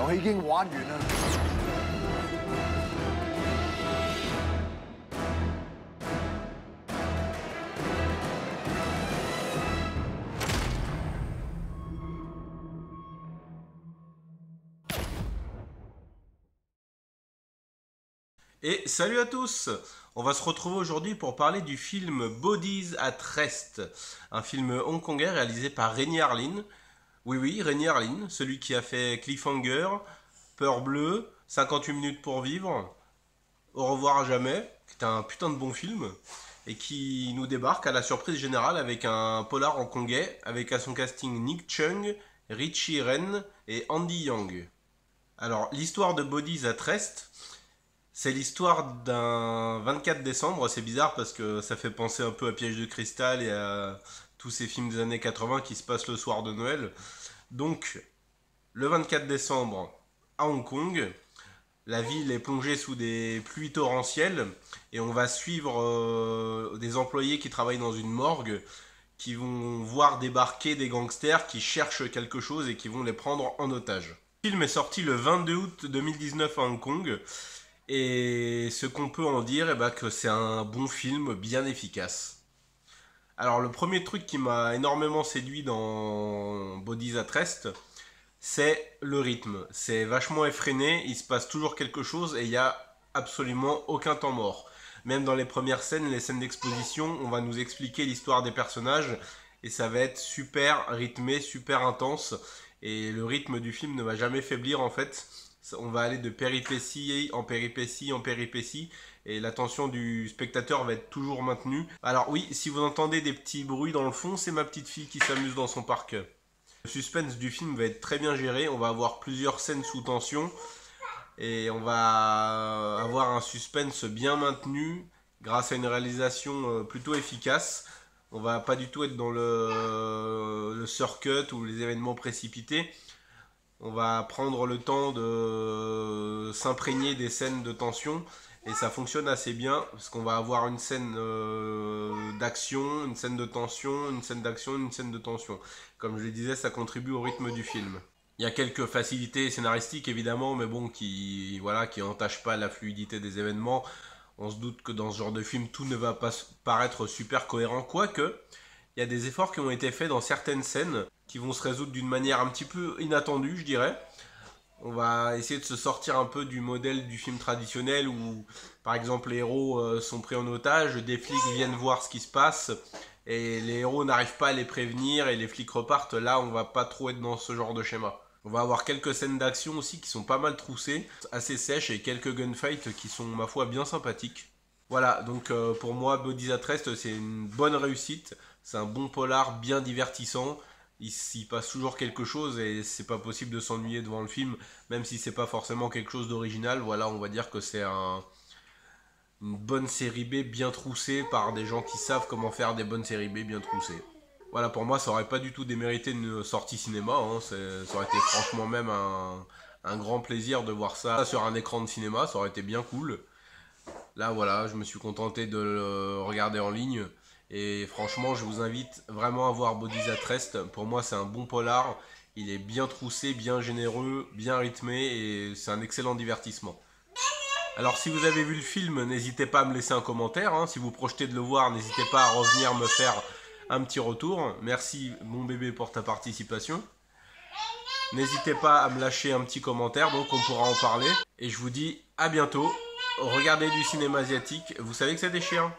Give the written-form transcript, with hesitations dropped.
遊戲已經玩完啦。Et salut à tous! On va se retrouver aujourd'hui pour parler du film Bodies at Rest, un film hongkongais réalisé par Renny Harlin. Oui, oui, Renny Harlin, celui qui a fait Cliffhanger, Peur bleue, 58 minutes pour vivre, Au revoir à jamais, qui est un putain de bon film, et qui nous débarque à la surprise générale avec un polar hongkongais, avec à son casting Nick Chung, Richie Ren et Andy Yang. Alors, l'histoire de Bodies at Rest, c'est l'histoire d'un 24 décembre, c'est bizarre parce que ça fait penser un peu à Piège de cristal et à tous ces films des années 80 qui se passent le soir de Noël. Donc, le 24 décembre, à Hong Kong, la ville est plongée sous des pluies torrentielles et on va suivre des employés qui travaillent dans une morgue qui vont voir débarquer des gangsters qui cherchent quelque chose et qui vont les prendre en otage. Le film est sorti le 22 août 2019 à Hong Kong. Et ce qu'on peut en dire, eh ben, que c'est un bon film bien efficace. Alors le premier truc qui m'a énormément séduit dans Bodies at Rest, c'est le rythme. C'est vachement effréné, il se passe toujours quelque chose et il n'y a absolument aucun temps mort. Même dans les premières scènes, les scènes d'exposition, on va nous expliquer l'histoire des personnages et ça va être super rythmé, super intense. Et le rythme du film ne va jamais faiblir en fait. On va aller de péripétie en péripétie en péripétie et l'attention du spectateur va être toujours maintenue. Alors oui, si vous entendez des petits bruits dans le fond, c'est ma petite fille qui s'amuse dans son parc. Le suspense du film va être très bien géré, on va avoir plusieurs scènes sous tension et on va avoir un suspense bien maintenu grâce à une réalisation plutôt efficace. On va pas du tout être dans le surcut ou les événements précipités. On va prendre le temps de s'imprégner des scènes de tension et ça fonctionne assez bien parce qu'on va avoir une scène d'action, une scène de tension, une scène d'action, une scène de tension. Comme je le disais, ça contribue au rythme du film. Il y a quelques facilités scénaristiques évidemment, mais bon, qui entachent pas la fluidité des événements. On se doute que dans ce genre de film, tout ne va pas paraître super cohérent, quoique il y a des efforts qui ont été faits dans certaines scènes qui vont se résoudre d'une manière un petit peu inattendue, je dirais. On va essayer de se sortir un peu du modèle du film traditionnel où, par exemple, les héros sont pris en otage, des flics viennent voir ce qui se passe et les héros n'arrivent pas à les prévenir et les flics repartent. Là, on va pas trop être dans ce genre de schéma. On va avoir quelques scènes d'action aussi qui sont pas mal troussées, assez sèches et quelques gunfights qui sont, ma foi, bien sympathiques. Voilà, donc pour moi, Bodies at Rest, c'est une bonne réussite. C'est un bon polar bien divertissant. Il s'y passe toujours quelque chose et c'est pas possible de s'ennuyer devant le film, même si c'est pas forcément quelque chose d'original. Voilà, on va dire que c'est une bonne série B bien troussée par des gens qui savent comment faire des bonnes séries B bien troussées. Voilà, pour moi, ça aurait pas du tout démérité une sortie cinéma. Hein. Ça aurait été franchement même un grand plaisir de voir ça sur un écran de cinéma. Ça aurait été bien cool. Là, voilà, je me suis contenté de le regarder en ligne. Et franchement, je vous invite vraiment à voir Bodies at Rest. Pour moi, c'est un bon polar. Il est bien troussé, bien généreux, bien rythmé et c'est un excellent divertissement. Alors, si vous avez vu le film, n'hésitez pas à me laisser un commentaire. Hein. Si vous projetez de le voir, n'hésitez pas à revenir me faire un petit retour. Merci, mon bébé, pour ta participation. N'hésitez pas à me lâcher un petit commentaire, donc on pourra en parler. Et je vous dis à bientôt. Regardez du cinéma asiatique. Vous savez que c'est des chiens.